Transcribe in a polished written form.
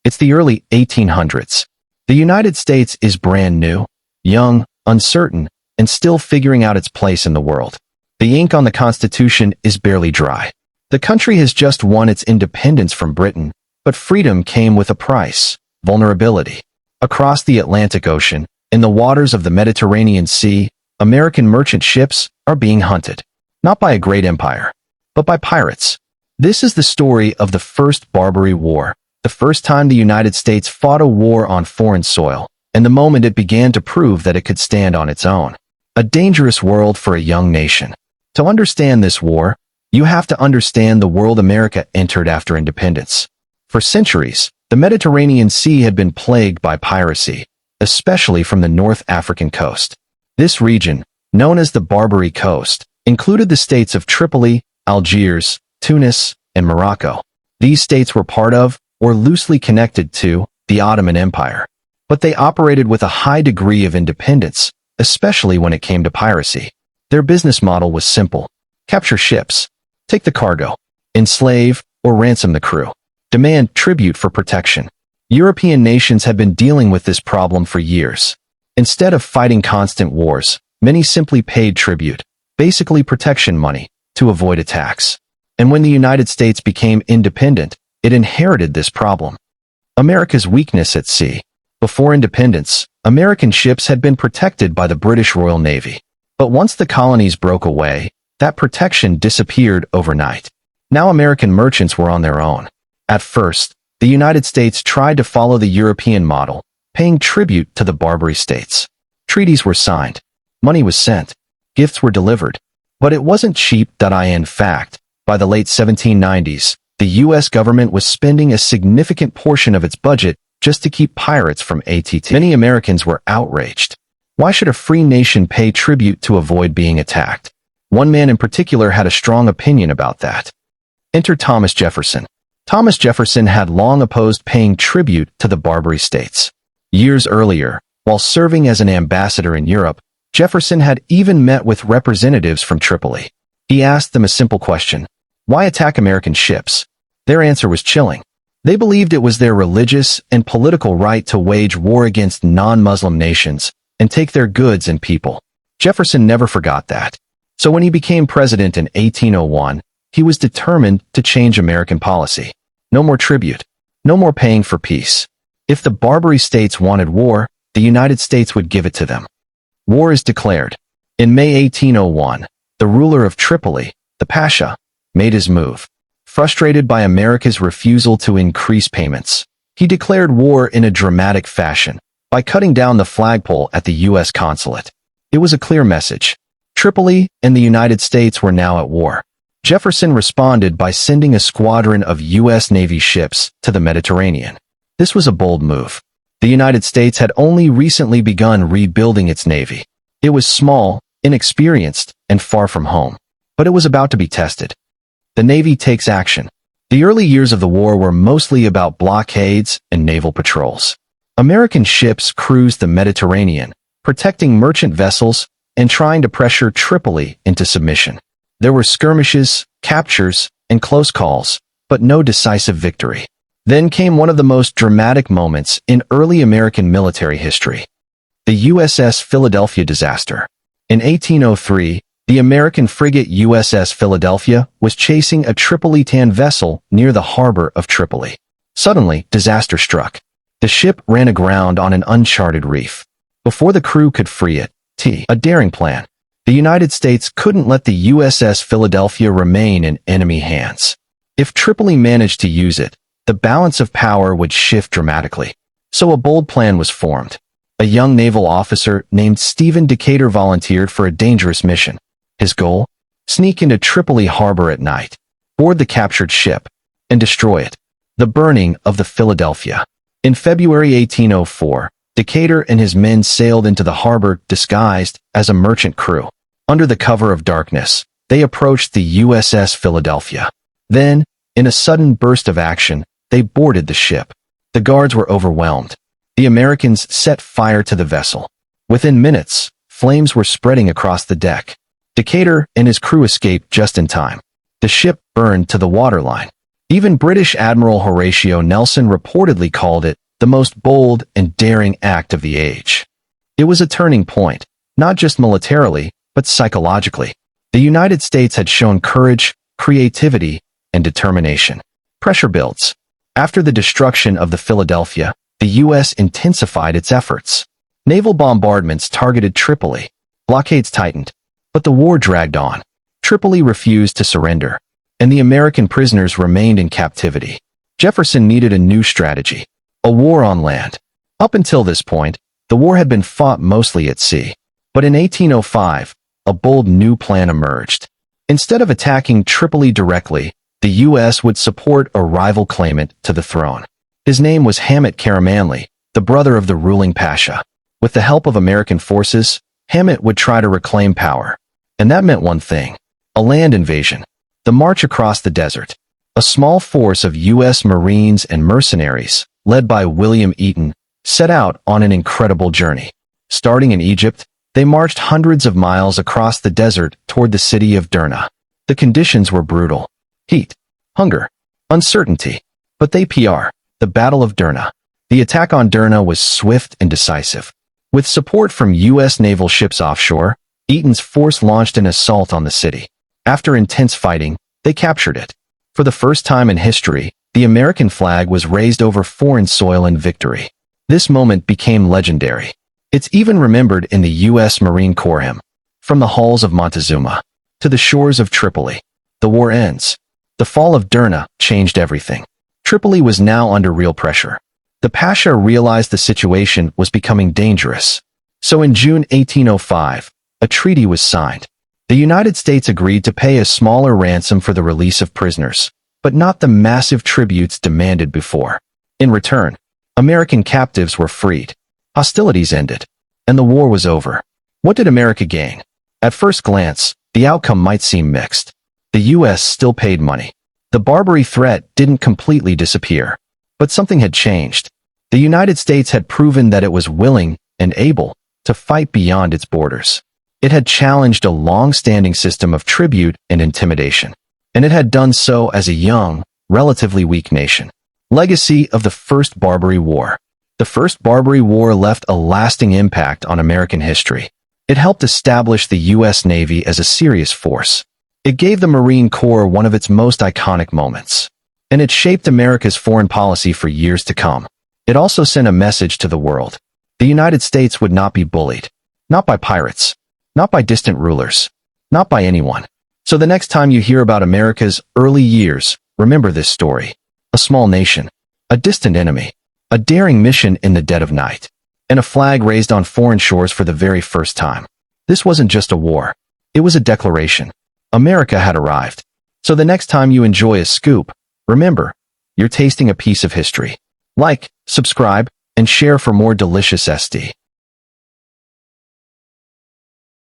It's the early 1800s. The United States is brand new, young, uncertain, and still figuring out its place in the world. The ink on the Constitution is barely dry. The country has just won its independence from Britain, but freedom came with a price: vulnerability. Across the Atlantic Ocean, in the waters of the Mediterranean Sea, American merchant ships are being hunted. Not by a great empire, but by pirates. This is the story of the First Barbary War, the first time the United States fought a war on foreign soil, and the moment it began to prove that it could stand on its own. A dangerous world for a young nation. To understand this war, you have to understand the world America entered after independence. For centuries, the Mediterranean Sea had been plagued by piracy, especially from the North African coast. This region, known as the Barbary Coast, included the states of Tripoli, Algiers, Tunis, and Morocco. These states were part of, or loosely connected to, the Ottoman Empire. But they operated with a high degree of independence, especially when it came to piracy. Their business model was simple: capture ships, take the cargo, enslave or ransom the crew, demand tribute for protection. European nations had been dealing with this problem for years. Instead of fighting constant wars, many simply paid tribute, basically protection money, to avoid attacks. And when the United States became independent, it inherited this problem. America's weakness at sea. Before independence, American ships had been protected by the British Royal Navy. But once the colonies broke away, that protection disappeared overnight. Now American merchants were on their own. At first, the United States tried to follow the European model, paying tribute to the Barbary states. Treaties were signed. Money was sent. Gifts were delivered. But it wasn't cheap. In fact, by the late 1790s, the U.S. government was spending a significant portion of its budget just to keep pirates from ATT. Many Americans were outraged. Why should a free nation pay tribute to avoid being attacked? One man in particular had a strong opinion about that. Enter Thomas Jefferson. Thomas Jefferson had long opposed paying tribute to the Barbary states. Years earlier, while serving as an ambassador in Europe, Jefferson had even met with representatives from Tripoli. He asked them a simple question: why attack American ships? Their answer was chilling. They believed it was their religious and political right to wage war against non-Muslim nations and take their goods and people. Jefferson never forgot that. So when he became president in 1801, he was determined to change American policy. No more tribute. No more paying for peace. If the Barbary states wanted war, the United States would give it to them. War is declared. In May 1801, the ruler of Tripoli, the Pasha, made his move. Frustrated by America's refusal to increase payments, he declared war in a dramatic fashion by cutting down the flagpole at the U.S. consulate. It was a clear message. Tripoli and the United States were now at war. Jefferson responded by sending a squadron of U.S. Navy ships to the Mediterranean. This was a bold move. The United States had only recently begun rebuilding its navy. It was small, inexperienced, and far from home. But it was about to be tested. The Navy takes action. The early years of the war were mostly about blockades and naval patrols. American ships cruised the Mediterranean, protecting merchant vessels and trying to pressure Tripoli into submission. There were skirmishes, captures, and close calls, but no decisive victory. Then came one of the most dramatic moments in early American military history: the USS Philadelphia disaster. In 1803, the American frigate USS Philadelphia was chasing a Tripolitan vessel near the harbor of Tripoli. Suddenly, disaster struck. The ship ran aground on an uncharted reef. Before the crew could free it, a daring plan. The United States couldn't let the USS Philadelphia remain in enemy hands. If Tripoli managed to use it, the balance of power would shift dramatically. So a bold plan was formed. A young naval officer named Stephen Decatur volunteered for a dangerous mission. His goal? Sneak into Tripoli harbor at night, board the captured ship, and destroy it. The burning of the Philadelphia. In February 1804, Decatur and his men sailed into the harbor disguised as a merchant crew. Under the cover of darkness, they approached the USS Philadelphia. Then, in a sudden burst of action, they boarded the ship. The guards were overwhelmed. The Americans set fire to the vessel. Within minutes, flames were spreading across the deck. Decatur and his crew escaped just in time. The ship burned to the waterline. Even British Admiral Horatio Nelson reportedly called it the most bold and daring act of the age. It was a turning point, not just militarily, but psychologically. The United States had shown courage, creativity, and determination. Pressure builds. After the destruction of the Philadelphia, the U.S. intensified its efforts. Naval bombardments targeted Tripoli. Blockades tightened. But the war dragged on. Tripoli refused to surrender, and the American prisoners remained in captivity. Jefferson needed a new strategy, a war on land. Up until this point, the war had been fought mostly at sea. But in 1805, a bold new plan emerged. Instead of attacking Tripoli directly, the U.S. would support a rival claimant to the throne. His name was Hamid Karamanli, the brother of the ruling pasha. With the help of American forces, Hamid would try to reclaim power. And that meant one thing: a land invasion. The march across the desert. A small force of U.S. Marines and mercenaries, led by William Eaton, set out on an incredible journey. Starting in Egypt, they marched hundreds of miles across the desert toward the city of Derna. The conditions were brutal. Heat, hunger, uncertainty. But the Battle of Derna. The attack on Derna was swift and decisive. With support from U.S. naval ships offshore, Eaton's force launched an assault on the city. After intense fighting, they captured it. For the first time in history, the American flag was raised over foreign soil in victory. This moment became legendary. It's even remembered in the U.S. Marine Corps hymn. From the halls of Montezuma to the shores of Tripoli, the war ends. The fall of Derna changed everything. Tripoli was now under real pressure. The Pasha realized the situation was becoming dangerous. So in June 1805, a treaty was signed. The United States agreed to pay a smaller ransom for the release of prisoners, but not the massive tributes demanded before. In return, American captives were freed. Hostilities ended, and the war was over. What did America gain? At first glance, the outcome might seem mixed. The U.S. still paid money. The Barbary threat didn't completely disappear. But something had changed. The United States had proven that it was willing and able to fight beyond its borders. It had challenged a long-standing system of tribute and intimidation. And it had done so as a young, relatively weak nation. Legacy of the First Barbary War. The First Barbary War left a lasting impact on American history. It helped establish the U.S. Navy as a serious force. It gave the Marine Corps one of its most iconic moments. And it shaped America's foreign policy for years to come. It also sent a message to the world. The United States would not be bullied. Not by pirates. Not by distant rulers. Not by anyone. So the next time you hear about America's early years, remember this story. A small nation. A distant enemy. A daring mission in the dead of night. And a flag raised on foreign shores for the very first time. This wasn't just a war. It was a declaration. America had arrived. So the next time you enjoy a scoop, remember, you're tasting a piece of history. Like, subscribe, and share for more delicious SD.